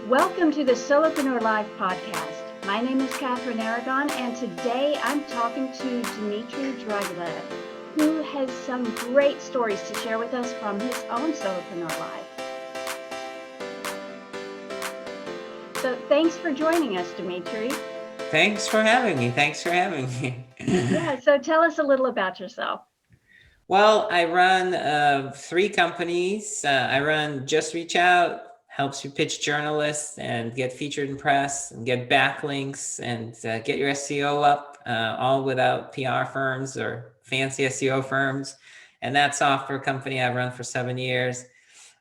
Welcome to the Solopreneur Live podcast. My name is Kathryn Aragon, and today I'm talking to Dmitry Dragileve, who has some great stories to share with us from his own Solopreneur Live. So thanks for joining us, Dmitry. Thanks for having me. Yeah, so tell us a little about yourself. Well, I run 3 companies. I run JustReachOut, helps you pitch journalists and get featured in press and get backlinks and get your SEO up, all without PR firms or fancy SEO firms. And that software company I've run for 7 years.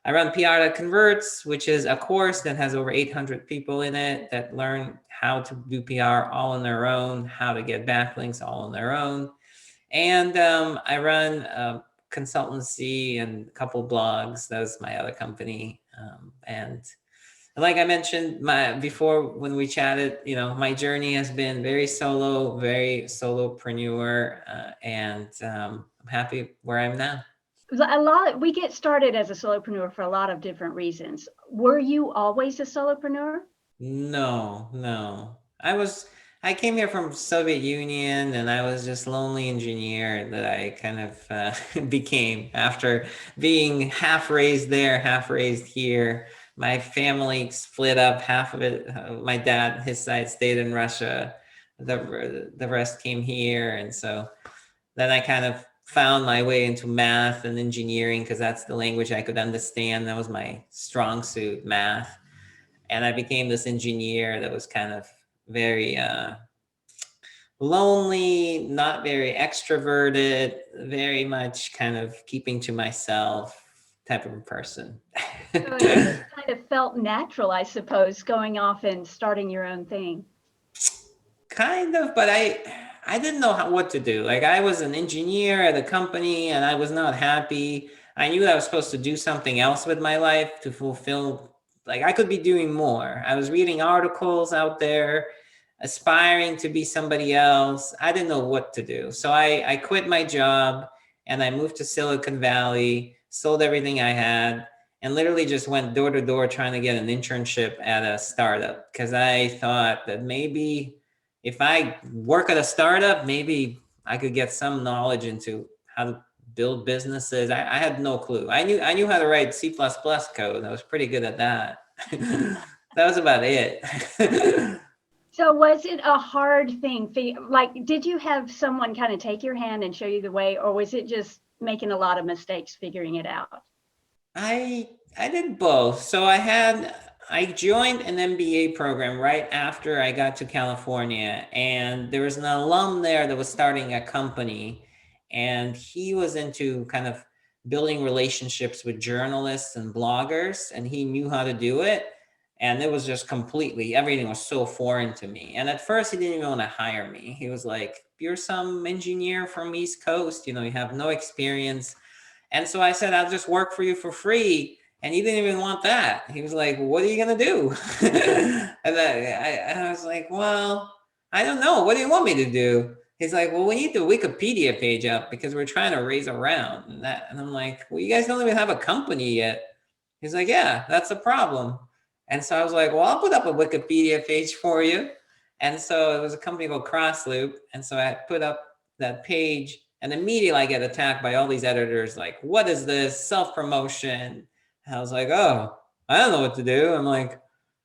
I run PR.Converts, which is a course that has over 800 people in it that learn how to do PR all on their own, how to get backlinks all on their own. And I run a consultancy and a couple blogs. That's my other company. And like I mentioned before when we chatted, my journey has been very solopreneur, and I'm happy where I'm now. We get started as a solopreneur for a lot of different reasons. Were you always a solopreneur? No. I came here from Soviet Union, and I was just lonely engineer that I kind of became after being half raised there, half raised here. My family split up. Half of it, my dad, his side stayed in Russia. The rest came here, and so then I kind of found my way into math and engineering because that's the language I could understand. That was my strong suit, math. And I became this engineer that was kind of very lonely, not very extroverted, very much kind of keeping to myself type of a person. So it just kind of felt natural, I suppose, going off and starting your own thing. Kind of, but I didn't know what to do. Like, I was an engineer at a company and I was not happy. I knew I was supposed to do something else with my life to fulfill, like I could be doing more. I was reading articles out there, aspiring to be somebody else. I didn't know what to do. So I quit my job and I moved to Silicon Valley, sold everything I had, and literally just went door to door trying to get an internship at a startup because I thought that maybe if I work at a startup, maybe I could get some knowledge into how to build businesses. I had no clue. I knew how to write C++ code. I was pretty good at that. That was about it. So was it a hard thing for you? Like, did you have someone kind of take your hand and show you the way, or was it just making a lot of mistakes figuring it out? I did both. So I joined an MBA program right after I got to California, and there was an alum there that was starting a company, and he was into kind of building relationships with journalists and bloggers, and he knew how to do it. And it was just completely, everything was so foreign to me. And at first he didn't even want to hire me. He was like, "You're some engineer from East Coast, you have no experience." And so I said, "I'll just work for you for free." And he didn't even want that. He was like, "What are you going to do?" And I was like, "Well, I don't know. What do you want me to do?" He's like, "Well, we need the Wikipedia page up because we're trying to raise a round." And I'm like, "Well, you guys don't even have a company yet." He's like, "Yeah, that's a problem." And so I was like, "Well, I'll put up a Wikipedia page for you." And so it was a company called Crossloop. And so I put up that page, and immediately I get attacked by all these editors like, "What is this? Self-promotion." And I was like, "Oh, I don't know what to do." I'm like,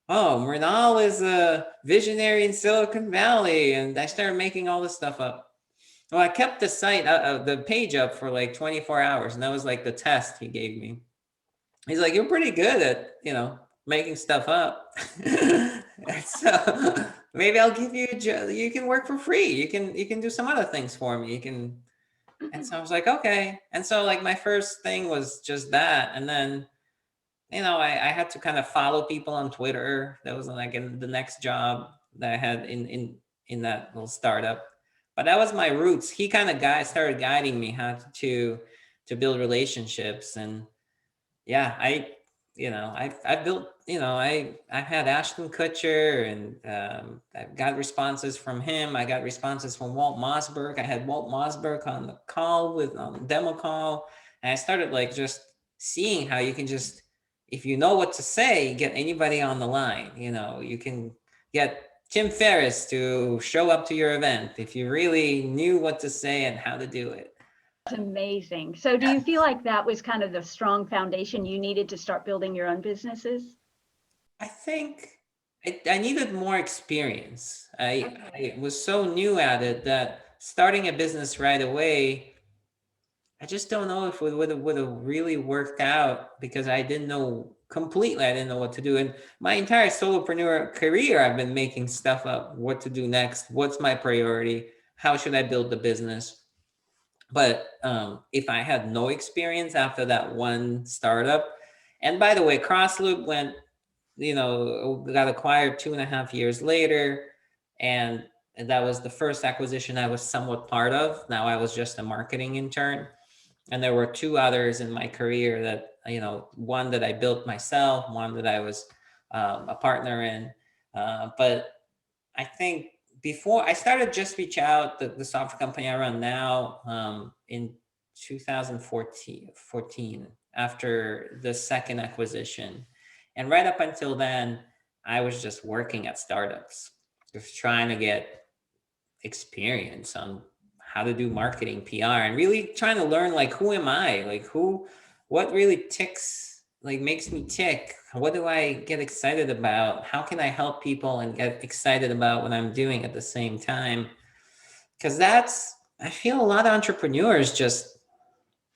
"Oh, Mrinal is a visionary in Silicon Valley." And I started making all this stuff up. Well, I kept the site, the page up for like 24 hours. And that was like the test he gave me. He's like, "You're pretty good at, making stuff up." So maybe I'll give you a job. You can work for free. You can do some other things for me. You can. And so I was like, okay. And so like my first thing was just that. And then, I had to kind of follow people on Twitter. That was like in the next job that I had in that little startup. But that was my roots. He kind of started guiding me how to build relationships. And yeah, I've built, I've had Ashton Kutcher, and I've got responses from him. I got responses from Walt Mossberg. I had Walt Mossberg on the call on the demo call. And I started like just seeing how you can just, if you know what to say, get anybody on the line. You know, you can get Tim Ferriss to show up to your event if you really knew what to say and how to do it. That's amazing. So do you feel like that was kind of the strong foundation you needed to start building your own businesses? I think I needed more experience. Okay. I was so new at it that starting a business right away, I just don't know if it would have really worked out because I didn't know completely. I didn't know what to do. And my entire solopreneur career, I've been making stuff up, what to do next, what's my priority, how should I build the business. But if I had no experience after that one startup, and by the way, Crossloop went, got acquired 2.5 years later, and that was the first acquisition I was somewhat part of. Now I was just a marketing intern. And there were two others in my career that, one that I built myself, one that I was a partner in. But I think before I started JustReachOut, the software company I run now, in 2014, after the second acquisition. And right up until then, I was just working at startups, just trying to get experience on how to do marketing, PR, and really trying to learn, like, who am I? Like, what really ticks, like, makes me tick? What do I get excited about? How can I help people and get excited about what I'm doing at the same time? Because I feel a lot of entrepreneurs just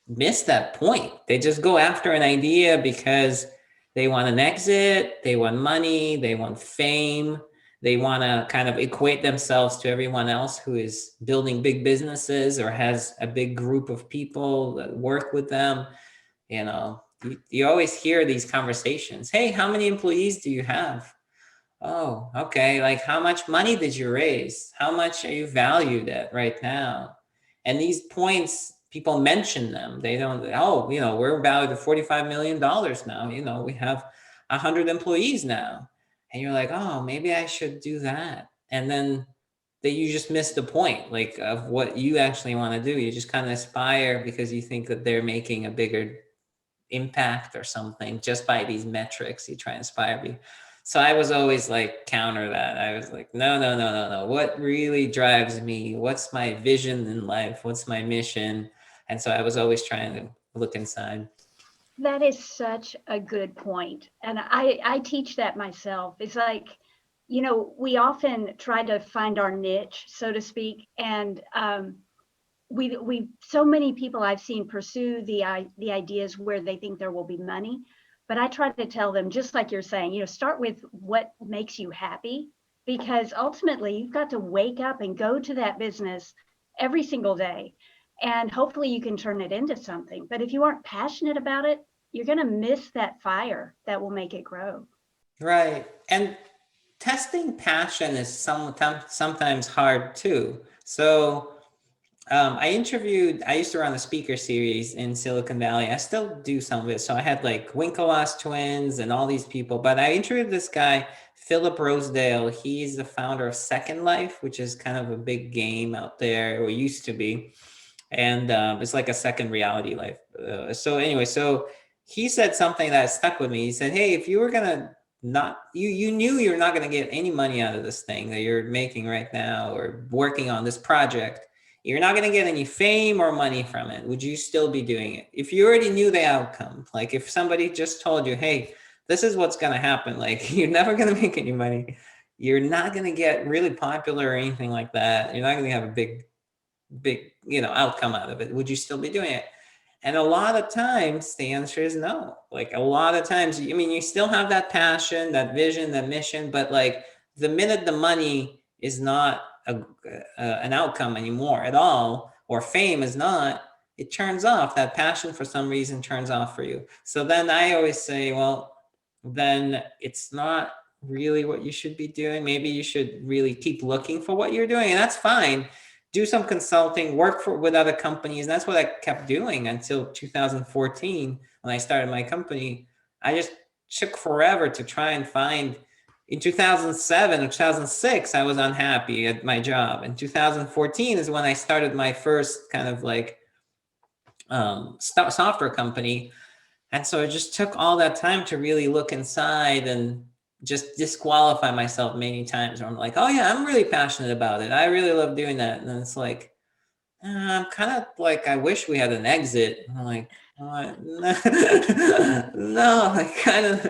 miss that point. They just go after an idea because they want an exit, they want money, they want fame, they want to kind of equate themselves to everyone else who is building big businesses or has a big group of people that work with them. You always hear these conversations. Hey, how many employees do you have? Oh, okay. Like, how much money did you raise? How much are you valued at right now? And these points, people mention them. They don't, we're valued at $45 million now. We have 100 employees now. And you're like, oh, maybe I should do that. And then you just miss the point, like, of what you actually want to do. You just kind of aspire because you think that they're making a bigger impact or something just by these metrics. You try and aspire. So I was always like counter that. I was like, no. What really drives me? What's my vision in life? What's my mission? And so I was always trying to look inside. That is such a good point. And I teach that myself. It's like, we often try to find our niche, so to speak. And we so many people I've seen pursue the ideas where they think there will be money. But I try to tell them, just like you're saying, start with what makes you happy, because ultimately you've got to wake up and go to that business every single day. And hopefully you can turn it into something. But if you aren't passionate about it, you're going to miss that fire that will make it grow. Right. And testing passion is sometimes hard too. So I used to run a speaker series in Silicon Valley. I still do some of it. So I had like Winklevoss twins and all these people, but I interviewed this guy, Philip Rosedale. He's the founder of Second Life, which is kind of a big game out there, or used to be. And it's like a second reality life. So he said something that stuck with me. He said, hey, if you were going to you knew you're not going to get any money out of this thing that you're making right now or working on this project, you're not going to get any fame or money from it, would you still be doing it? If you already knew the outcome, like if somebody just told you, hey, this is what's going to happen, like you're never going to make any money, you're not going to get really popular or anything like that, you're not going to have a big outcome out of it, would you still be doing it? And a lot of times the answer is no. Like a lot of times, you still have that passion, that vision, that mission, but like the minute the money is not an outcome anymore at all, or fame is not, it turns off. That passion for some reason turns off for you. So then I always say, well, then it's not really what you should be doing. Maybe you should really keep looking for what you're doing, and that's fine. Do some consulting, work with other companies. That's what I kept doing until 2014 when I started my company. I just took forever to try and find. In 2007 or 2006, I was unhappy at my job. In 2014 is when I started my first kind of like software company. And so it just took all that time to really look inside and just disqualify myself many times where I'm like, oh yeah, I'm really passionate about it. I really love doing that. And then it's like, I'm kind of like, I wish we had an exit. I'm like, no, no, I kind of.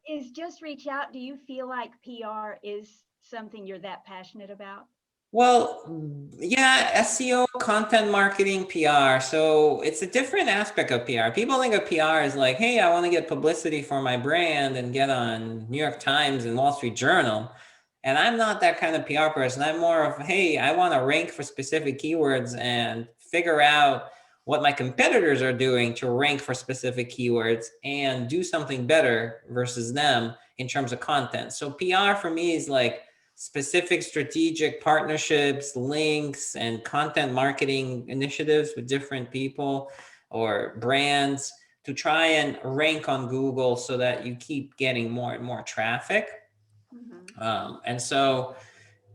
Is Just Reach Out, do you feel like PR is something you're that passionate about? Well, yeah, SEO, content marketing, PR. So it's a different aspect of PR. People think of PR as like, hey, I want to get publicity for my brand and get on New York Times and Wall Street Journal. And I'm not that kind of PR person. I'm more of, hey, I want to rank for specific keywords and figure out what my competitors are doing to rank for specific keywords and do something better versus them in terms of content. So PR for me is like specific strategic partnerships, links, and content marketing initiatives with different people or brands to try and rank on Google so that you keep getting more and more traffic. Mm-hmm. And so,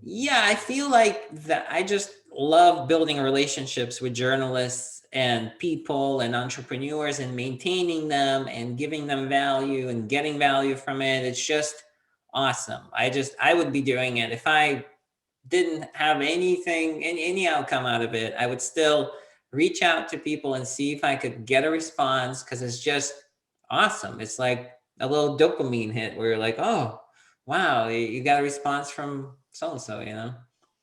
yeah, I feel like that I just love building relationships with journalists and people and entrepreneurs and maintaining them and giving them value and getting value from it. It's just awesome. I would be doing it if I didn't have any outcome out of it. I would still reach out to people and see if I could get a response because it's just awesome. It's like a little dopamine hit where you're like, oh, wow, you got a response from so and so, you know?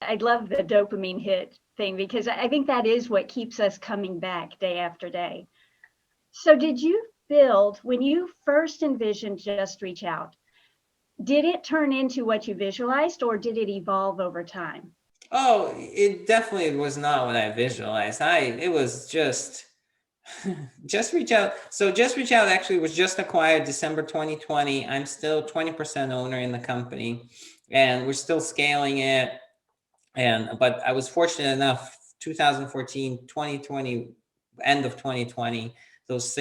I love the dopamine hit thing because I think that is what keeps us coming back day after day. So, did you build, when you first envisioned Just Reach Out, did it turn into what you visualized or did it evolve over time? Oh, it definitely was not what I visualized. It was just Just Reach Out. So Just Reach Out actually was just acquired December 2020. I'm still 20% owner in the company and we're still scaling it. But I was fortunate enough 2014, 2020, end of 2020, those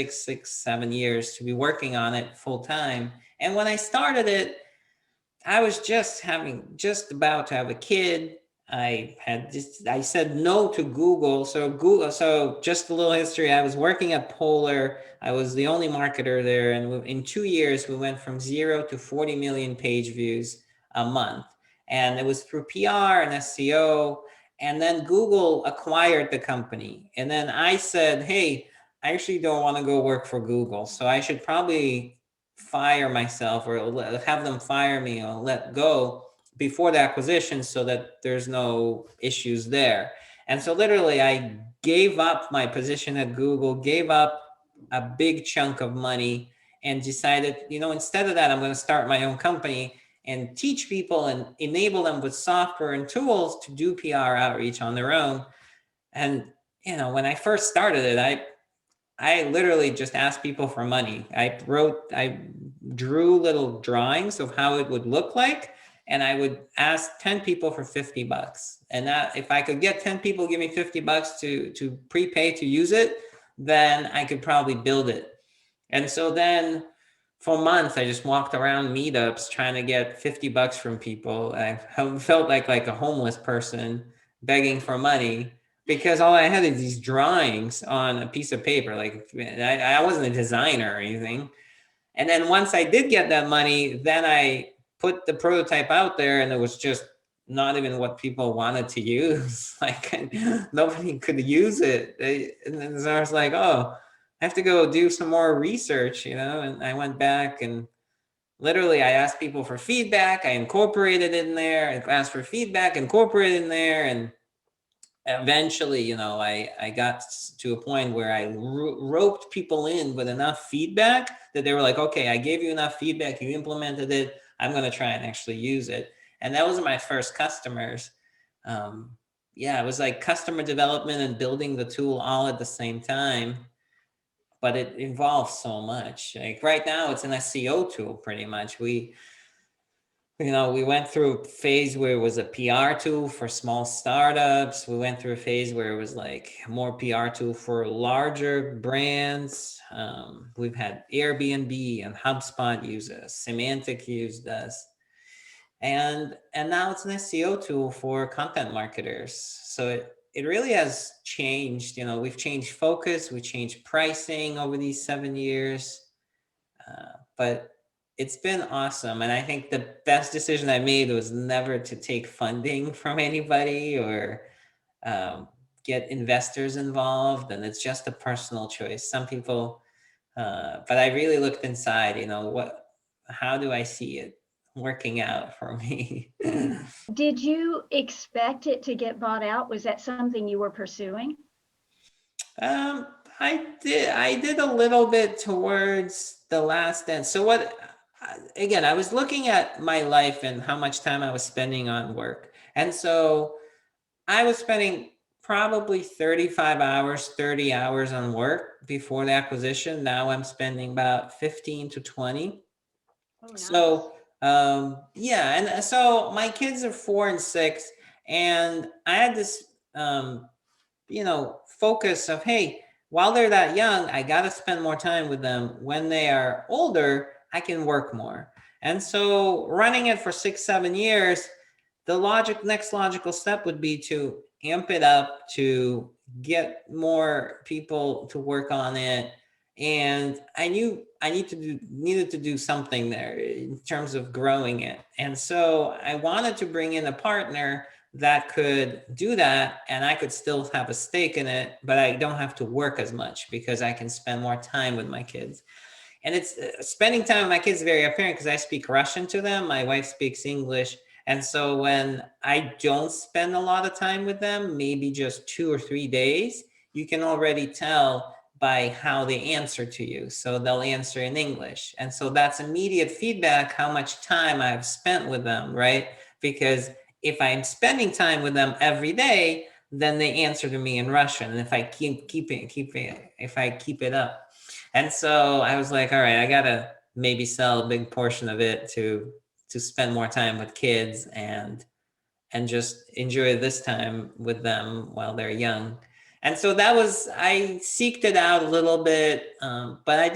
7 years to be working on it full time. And when I started it, I was just about to have a kid. I said no to Google. So just a little history. I was working at Polar. I was the only marketer there. And in 2 years, we went from 0 to 40 million page views a month. And it was through PR and SEO. And then Google acquired the company. And then I said, hey, I actually don't want to go work for Google. So I should probably fire myself or have them fire me or let go before the acquisition so that there's no issues there. And so literally I gave up my position at Google, gave up a big chunk of money and decided, instead of that, I'm going to start my own company and teach people and enable them with software and tools to do PR outreach on their own. And, when I first started it, I literally just asked people for money. I drew little drawings of how it would look like, and I would ask 10 people for $50. And that if I could get 10 people give me $50 to prepay to use it, then I could probably build it. And so then for months, I just walked around meetups trying to get $50 from people. I felt like a homeless person begging for money because all I had is these drawings on a piece of paper. Like I wasn't a designer or anything. And then once I did get that money, then I put the prototype out there and it was just not even what people wanted to use. Like nobody could use it. And then so I was like, oh, I have to go do some more research, and I went back and literally I asked people for feedback. I incorporated it in there. I asked for feedback, incorporated in there. And eventually, I got to a point where I roped people in with enough feedback that they were like, okay, I gave you enough feedback, you implemented it, I'm going to try and actually use it. And that was my first customers. Yeah, it was like customer development and building the tool all at the same time, but it involves so much. Like right now it's an SEO tool pretty much. We went through a phase where it was a PR tool for small startups. We went through a phase where it was like more PR tool for larger brands. We've had Airbnb and HubSpot use us, Semantic used us. And now it's an SEO tool for content marketers. So it really has changed. We've changed focus, we changed pricing over these 7 years, but it's been awesome. And I think the best decision I made was never to take funding from anybody or get investors involved. And it's just a personal choice. Some people, but I really looked inside, how do I see it working out for me? Did you expect it to get bought out? Was that something you were pursuing? Um, I did a little bit towards the last end. So again, I was looking at my life and how much time I was spending on work. And so I was spending probably 35 hours, 30 hours on work before the acquisition. Now I'm spending about 15 to 20. Oh, nice. So, yeah. And so my kids are 4 and 6, and I had this, focus of, hey, while they're that young, I got to spend more time with them. When they are older, I can work more. And so running it for 6, 7 years, the next logical step would be to amp it up, to get more people to work on it. And I knew I needed to do something there in terms of growing it. And so I wanted to bring in a partner that could do that, and I could still have a stake in it, but I don't have to work as much because I can spend more time with my kids. And it's spending time with my kids is very apparent because I speak Russian to them. My wife speaks English. And so when I don't spend a lot of time with them, maybe just 2 or 3 days, you can already tell by how they answer to you. So they'll answer in English. And so that's immediate feedback, how much time I've spent with them, right? Because if I'm spending time with them every day, then they answer to me in Russian. And if I keep it up. And so I was like, all right, I gotta maybe sell a big portion of it to spend more time with kids and just enjoy this time with them while they're young. And so I seeked it out a little bit, but I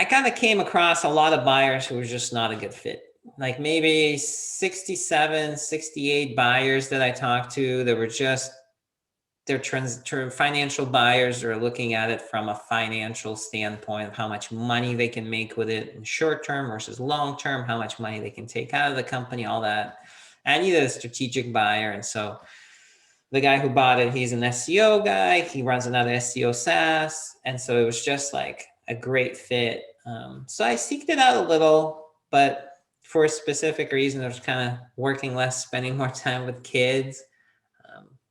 kind of came across a lot of buyers who were just not a good fit. Like maybe 67, 68 buyers that I talked to that were just, they're financial buyers are looking at it from a financial standpoint of how much money they can make with it in short term versus long term, how much money they can take out of the company, all that. I needed a strategic buyer. And so the guy who bought it, he's an SEO guy. He runs another SEO SaaS. And so it was just like a great fit. So I seeked it out a little, but for a specific reason, I was kind of working less, spending more time with kids.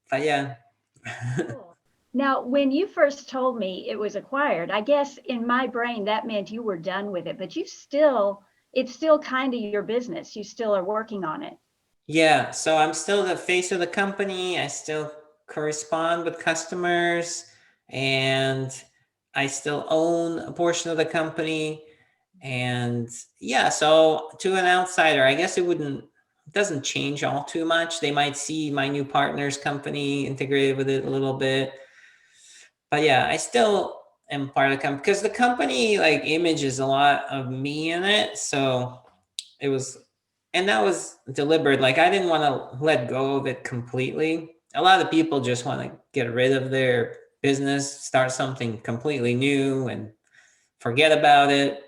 But yeah. Cool. Now, when you first told me it was acquired, I guess in my brain that meant you were done with it, but it's still kind of your business. You still are working on it. Yeah, so I'm still the face of the company. I still correspond with customers, and I still own a portion of the company. And yeah, so to an outsider, I guess it doesn't change all too much. They might see my new partner's company integrated with it a little bit. But yeah, I still am part of the company because the company like image is a lot of me in it. So it was, and that was deliberate. Like I didn't want to let go of it completely. A lot of people just want to get rid of their business, start something completely new and forget about it.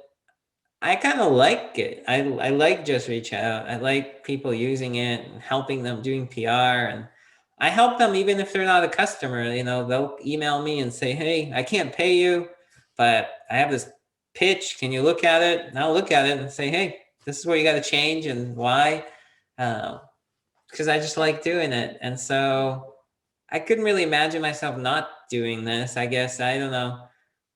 I kind of like it. I like JustReachOut. I like people using it and helping them doing PR, and I help them even if they're not a customer. They'll email me and say, "Hey, I can't pay you, but I have this pitch. Can you look at it?" And I'll look at it and say, "Hey, this is what you got to change and why," because I just like doing it. And so I couldn't really imagine myself not doing this. I guess I don't know,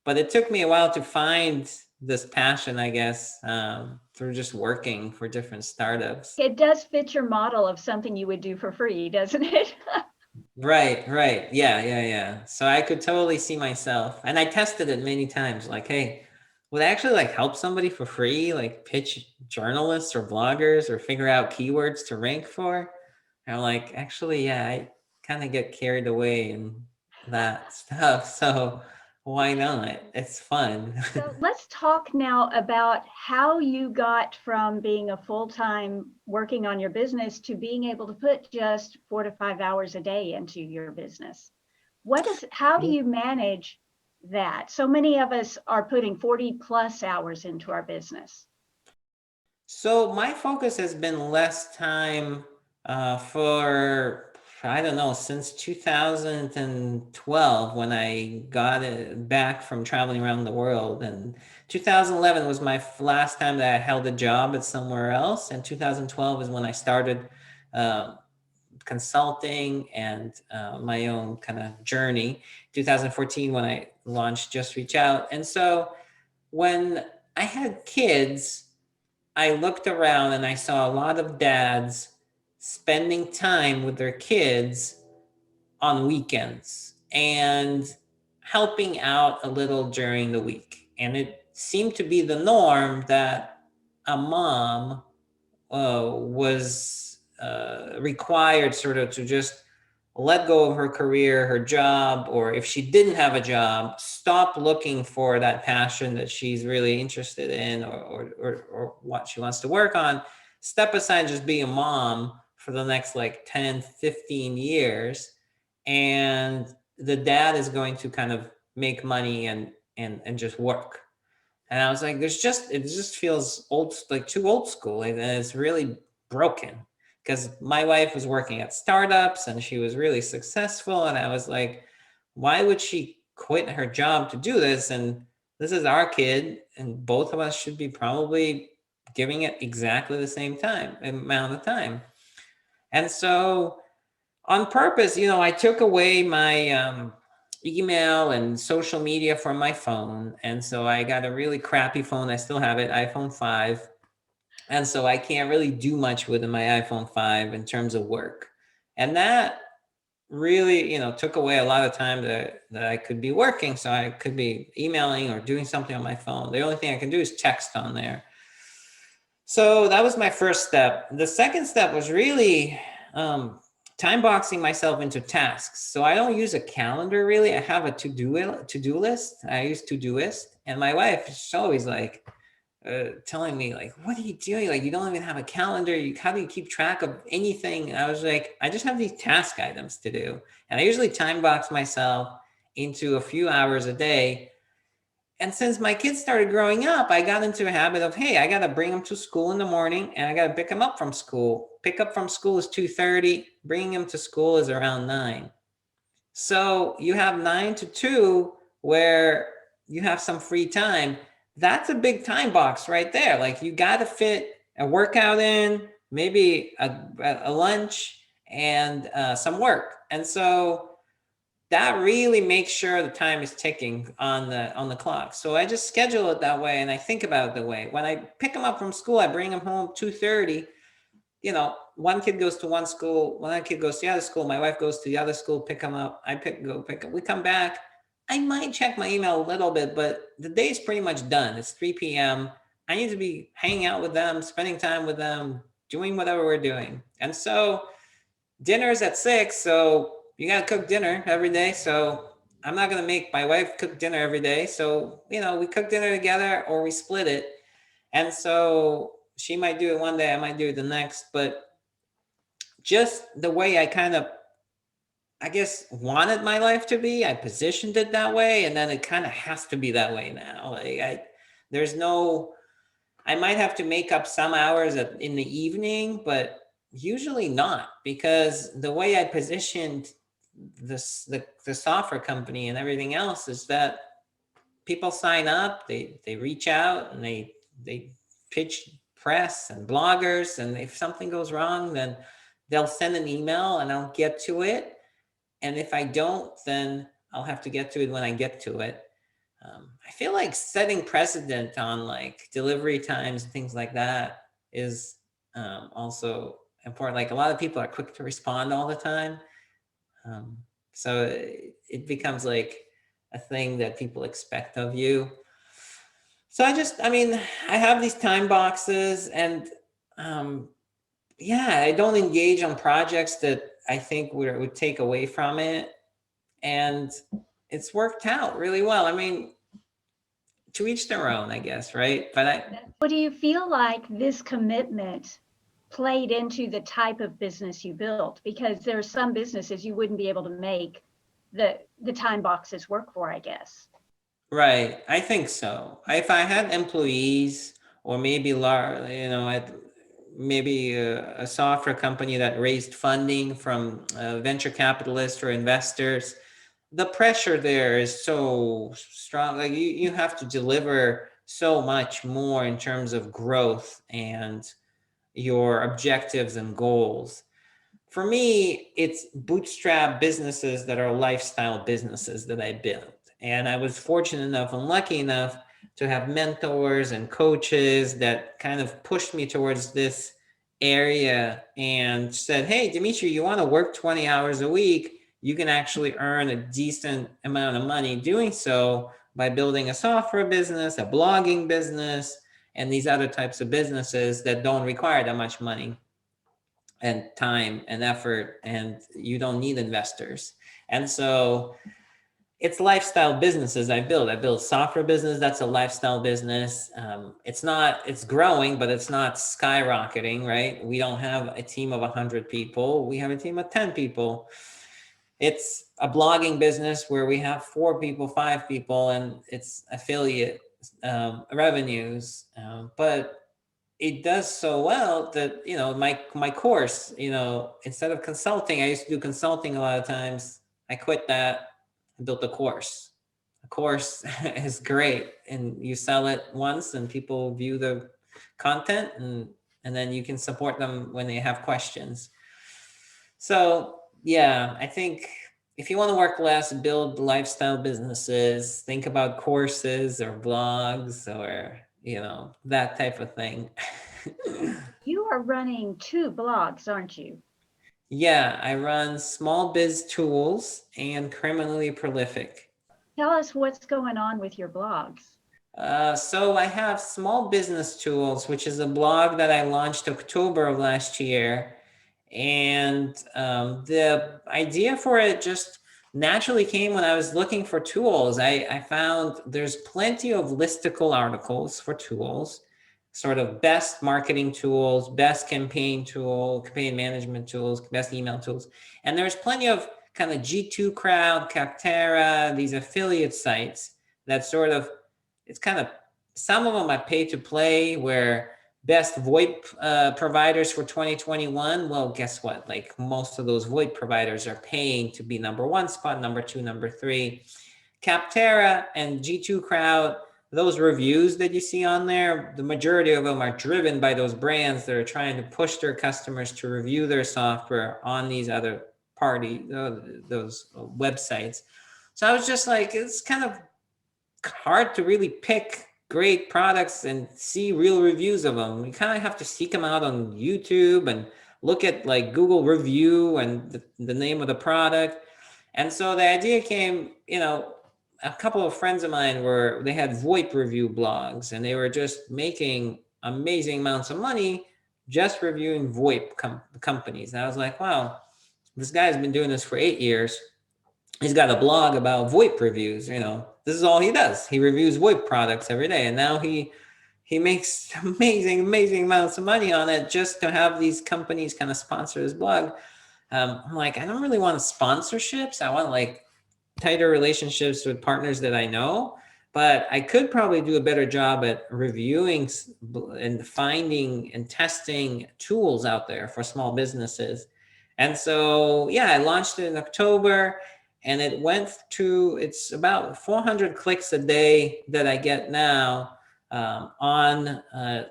but it took me a while to find this passion, I guess, through just working for different startups. It does fit your model of something you would do for free, doesn't it? Right, right. Yeah, yeah, yeah. So I could totally see myself. And I tested it many times, like, hey, would I actually like help somebody for free, like pitch journalists or bloggers or figure out keywords to rank for? And I'm like, actually, yeah, I kind of get carried away in that stuff. So Why not? It's fun. So let's talk now about how you got from being a full-time working on your business to being able to put just 4 to 5 hours a day into your business. How do you manage that? So many of us are putting 40 plus hours into our business. So my focus has been less time for, I don't know, since 2012 when I got it back from traveling around the world. And 2011 was my last time that I held a job at somewhere else. And 2012 is when I started uh, consulting and my own kind of journey. 2014 when I launched JustReachOut. And so when I had kids, I looked around and I saw a lot of dads spending time with their kids on weekends and helping out a little during the week. And it seemed to be the norm that a mom was required sort of to just let go of her career, her job, or if she didn't have a job, stop looking for that passion that she's really interested in or what she wants to work on, step aside, just be a mom for the next like 10, 15 years. And the dad is going to kind of make money and just work. And I was like, it just feels old, like too old school. And it's really broken because my wife was working at startups and she was really successful. And I was like, why would she quit her job to do this? And this is our kid, and both of us should be probably giving it exactly the same amount of time. And so on purpose, I took away my email and social media from my phone. And so I got a really crappy phone. I still have it, iPhone 5. And so I can't really do much with my iPhone 5 in terms of work. And that really, took away a lot of time that I could be working. So I could be emailing or doing something on my phone. The only thing I can do is text on there. So that was my first step. The second step was really time boxing myself into tasks. So I don't use a calendar really. I have a to-do list. I use Todoist, and my wife is always like telling me like, "What are you doing? Like, you don't even have a calendar. How do you keep track of anything?" And I was like, "I just have these task items to do," and I usually time box myself into a few hours a day. And since my kids started growing up, I got into a habit of, hey, I got to bring them to school in the morning and I got to pick them up from school. Pick up from school is 2:30. Bringing them to school is around 9. So you have 9 to 2 where you have some free time. That's a big time box right there. Like you got to fit a workout in, maybe a lunch and some work. And so that really makes sure the time is ticking on the clock. So I just schedule it that way, and I think about it that way. When I pick them up from school, I bring them home 2:30. One kid goes to one school, one kid goes to the other school. My wife goes to the other school, pick them up. Go pick them. We come back. I might check my email a little bit, but the day's pretty much done. It's 3 p.m. I need to be hanging out with them, spending time with them, doing whatever we're doing. And so dinner's at 6, so you got to cook dinner every day. So I'm not going to make my wife cook dinner every day. So, we cook dinner together or we split it. And so she might do it one day, I might do it the next. But just the way I kind of, I guess, wanted my life to be, I positioned it that way. And then it kind of has to be that way now. I might have to make up some hours in the evening, but usually not, because the way I positioned the software company and everything else is that people sign up, they reach out and they pitch press and bloggers, and if something goes wrong, then they'll send an email and I'll get to it. And if I don't, then I'll have to get to it when I get to it. I feel like setting precedent on like delivery times and things like that is also important. Like a lot of people are quick to respond all the time. So it becomes like a thing that people expect of you. So I have these time boxes, and I don't engage on projects that I think would take away from it. And it's worked out really well. I mean, to each their own, I guess, right? What do you feel like this commitment played into the type of business you built? Because there are some businesses you wouldn't be able to make the time boxes work for, I guess. Right. I think so. If I had employees or maybe maybe a software company that raised funding from venture capitalists or investors, the pressure there is so strong. Like you have to deliver so much more in terms of growth and your objectives and goals. For me, it's bootstrap businesses that are lifestyle businesses that I built. And I was fortunate enough and lucky enough to have mentors and coaches that kind of pushed me towards this area and said, hey, Dmitry, you want to work 20 hours a week? You can actually earn a decent amount of money doing so by building a software business, a blogging business, and these other types of businesses that don't require that much money and time and effort, and you don't need investors. And so it's lifestyle businesses I build. I build software business. That's a lifestyle business. It's growing, but it's not skyrocketing, right? We don't have a team of 100 people. We have a team of 10 people. It's a blogging business where we have 4 people, 5 people, and it's affiliate revenues. But it does so well that, my course, instead of consulting, I used to do consulting a lot of times. I quit that and built a course. A course is great, and you sell it once and people view the content, and then you can support them when they have questions. So yeah, I think if you want to work less, build lifestyle businesses, think about courses or blogs or, that type of thing. You are running 2 blogs, aren't you? Yeah, I run SmallBizTools and Criminally Prolific. Tell us what's going on with your blogs. So I have Small Business Tools, which is a blog that I launched October of last year. And the idea for it just naturally came when I was looking for tools. I found there's plenty of listicle articles for tools, sort of best marketing tools, best campaign management tools, best email tools. And there's plenty of kind of G2 Crowd, Capterra, these affiliate sites that sort of, it's kind of, some of them are pay to play, where best VoIP providers for 2021. Well, guess what? Like most of those VoIP providers are paying to be number 1 spot, number 2, number 3. Capterra and G2 Crowd, those reviews that you see on there, the majority of them are driven by those brands that are trying to push their customers to review their software on these other those websites. So I was just like, it's kind of hard to really pick great products and see real reviews of them. You kind of have to seek them out on YouTube and look at like Google review and the name of the product. And so the idea came, a couple of friends of mine they had VoIP review blogs, and they were just making amazing amounts of money just reviewing VoIP companies. And I was like, wow, this guy's been doing this for 8 years. He's got a blog about VoIP reviews. This is all he does. He reviews VoIP products every day. And now he makes amazing amounts of money on it just to have these companies kind of sponsor his blog. I'm like, I don't really want sponsorships. I want like tighter relationships with partners that I know, but I could probably do a better job at reviewing and finding and testing tools out there for small businesses. And so, yeah, I launched it in October, and it's about 400 clicks a day that I get now on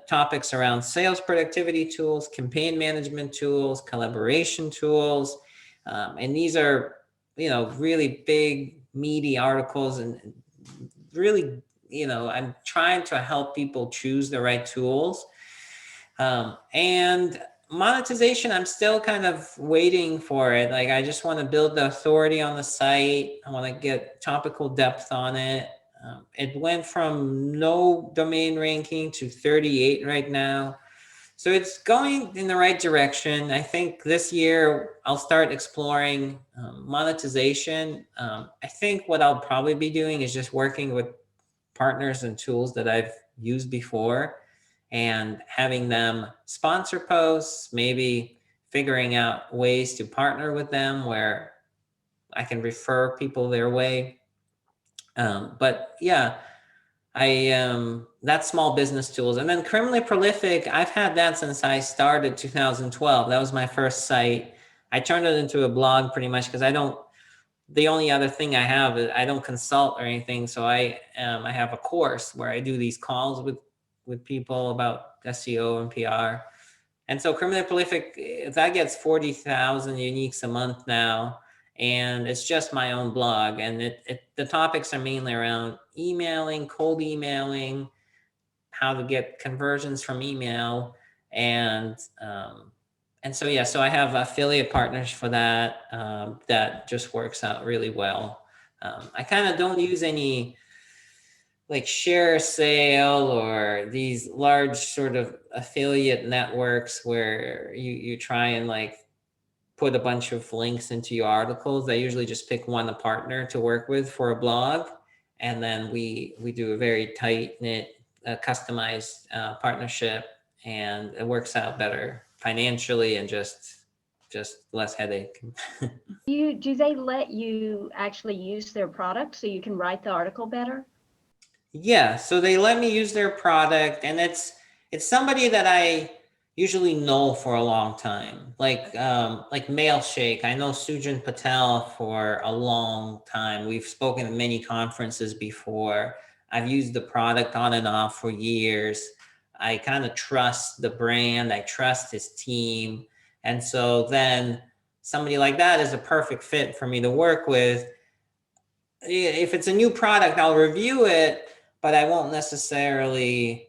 topics around sales productivity tools, campaign management tools, collaboration tools. And these are, really big, meaty articles, and really, I'm trying to help people choose the right tools. And monetization, I'm still kind of waiting for it. Like, I just want to build the authority on the site. I want to get topical depth on it. It went from no domain ranking to 38 right now. So it's going in the right direction. I think this year I'll start exploring monetization. I think what I'll probably be doing is just working with partners and tools that I've used before and having them sponsor posts, maybe figuring out ways to partner with them where I can refer people their way. But yeah, that's small business tools. And then Criminally Prolific, I've had that since I started 2012. That was my first site. I turned it into a blog pretty much because the only other thing I have is I don't consult or anything. So I have a course where I do these calls with people about SEO and PR. And so Criminally Prolific, that gets 40,000 uniques a month now. And it's just my own blog. And the topics are mainly around emailing, cold emailing, how to get conversions from email. And so, yeah, so I have affiliate partners for that. That just works out really well. I kind of don't use any like share sale or these large sort of affiliate networks where you try and like put a bunch of links into your articles. I usually just pick one partner to work with for a blog, and then we do a very tight knit, customized partnership, and it works out better financially and just less headache. Do they let you actually use their product so you can write the article better? Yeah, so they let me use their product, and it's somebody that I usually know for a long time, like Mailshake. I know Sujan Patel for a long time. We've spoken at many conferences before. I've used the product on and off for years. I kind of trust the brand. I trust his team, and so then somebody like that is a perfect fit for me to work with. If it's a new product, I'll review it, but I won't necessarily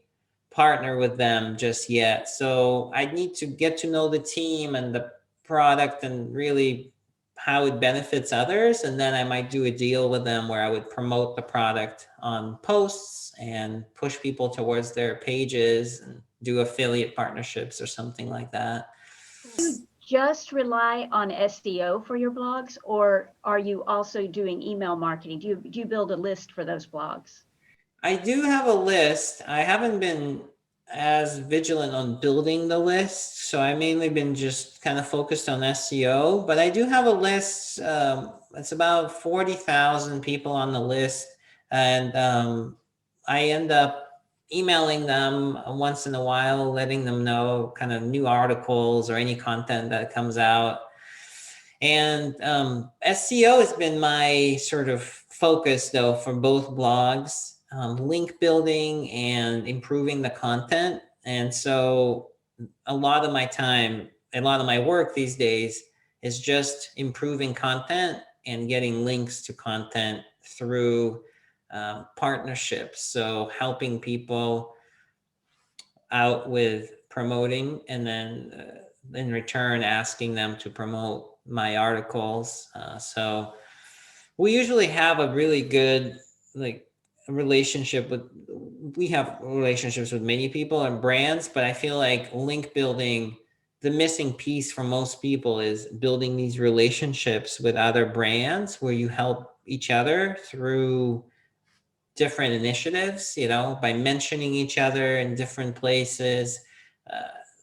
partner with them just yet. So I need to get to know the team and the product and really how it benefits others. And then I might do a deal with them where I would promote the product on posts and push people towards their pages and do affiliate partnerships or something like that. You just rely on SEO for your blogs, or are you also doing email marketing? Do you build a list for those blogs? I do have a list. I haven't been as vigilant on building the list, so I mainly been just kind of focused on SEO. But I do have a list. It's about 40,000 people on the list, and I end up emailing them once in a while, letting them know kind of new articles or any content that comes out. And SEO has been my sort of focus, though, for both blogs. Link building and improving the content. And so a lot of my time, a lot of my work these days is just improving content and getting links to content through partnerships. So helping people out with promoting, and then in return asking them to promote my articles. So we usually have a really good relationship with, we have relationships with many people and brands, but I feel like link building, the missing piece for most people is building these relationships with other brands where you help each other through different initiatives, by mentioning each other in different places.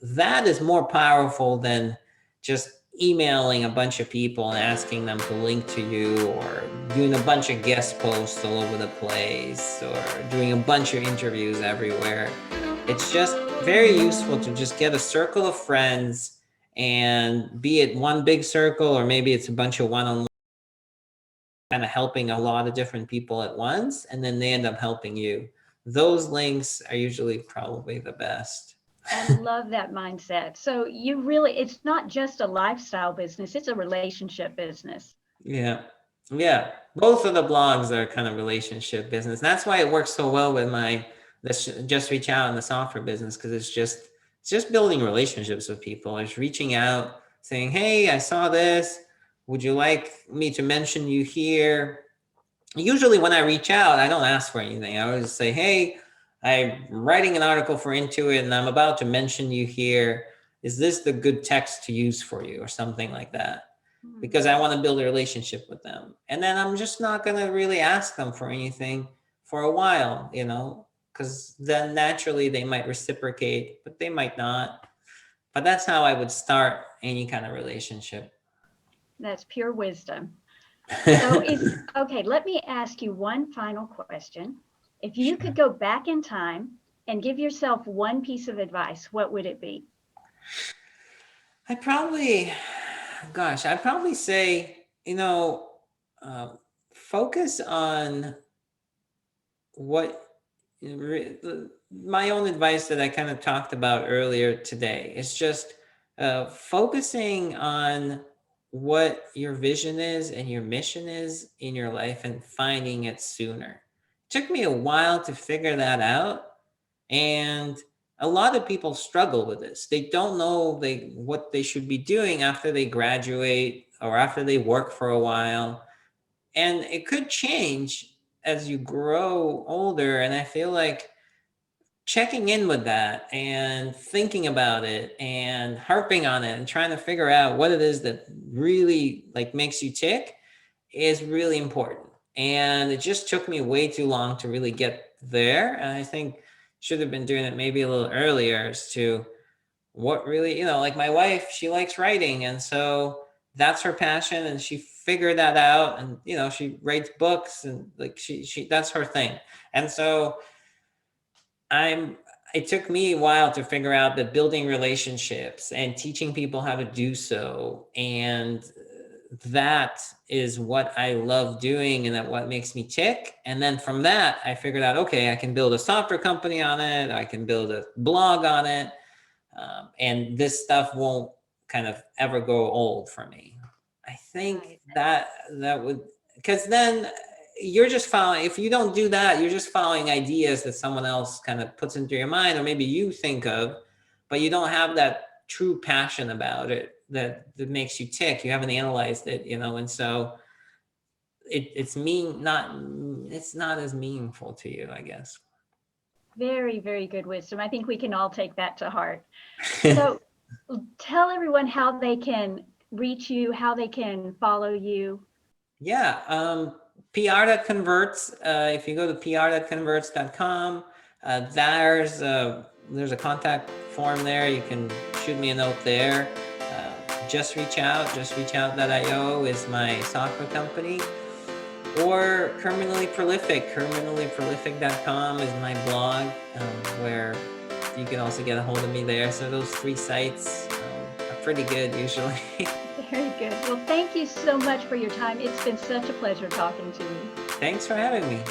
That is more powerful than just emailing a bunch of people and asking them to link to you, or doing a bunch of guest posts all over the place, or doing a bunch of interviews everywhere. It's just very useful to just get a circle of friends, and be it one big circle or maybe it's a bunch of one-on-one, kind of helping a lot of different people at once, and then they end up helping you. Those links are usually probably the best. I love that mindset. So it's not just a lifestyle business, it's a relationship business. Yeah. Both of the blogs are kind of relationship business. That's why it works so well with my Just Reach Out in the software business, because it's just building relationships with people. It's reaching out, saying, hey, I saw this. Would you like me to mention you here? Usually when I reach out, I don't ask for anything. I always say, hey, I'm writing an article for Intuit and I'm about to mention you here. Is this the good text to use for you or something like that? Because I want to build a relationship with them. And then I'm just not going to really ask them for anything for a while, because then naturally they might reciprocate, but they might not. But that's how I would start any kind of relationship. That's pure wisdom. So okay, let me ask you one final question. If you could go back in time and give yourself one piece of advice, what would it be? I'd probably say, focus on what my own advice that I kind of talked about earlier today. Is just focusing on what your vision is and your mission is in your life and finding it sooner. It took me a while to figure that out. And a lot of people struggle with this. They don't know what they should be doing after they graduate or after they work for a while. And it could change as you grow older. And I feel like checking in with that and thinking about it and harping on it and trying to figure out what it is that really makes you tick is really important. And it just took me way too long to really get there. And I think should have been doing it maybe a little earlier as to what really, like my wife, she likes writing. And so that's her passion. And she figured that out. And, she writes books and she that's her thing. And so it took me a while to figure out that building relationships and teaching people how to do so, and that is what I love doing and that what makes me tick. And then from that, I figured out, okay, I can build a software company on it. I can build a blog on it. And this stuff won't kind of ever go old for me. I think that would, because then you're just following, if you don't do that, you're just following ideas that someone else kind of puts into your mind, or maybe you think of, but you don't have that true passion about it that makes you tick. You haven't analyzed it, and so it's not as meaningful to you, I guess. Very, very good wisdom. I think we can all take that to heart. So tell everyone how they can reach you, how they can follow you. Yeah. PR.Converts. If you go to PR.Converts.com, there's a contact form there. You can shoot me a note there. JustReachOut.io is my software company. Or Criminally Prolific. Criminallyprolific.com is my blog, where you can also get a hold of me there. So those 3 sites are pretty good usually. Very good. Well, thank you so much for your time. It's been such a pleasure talking to you. Thanks for having me.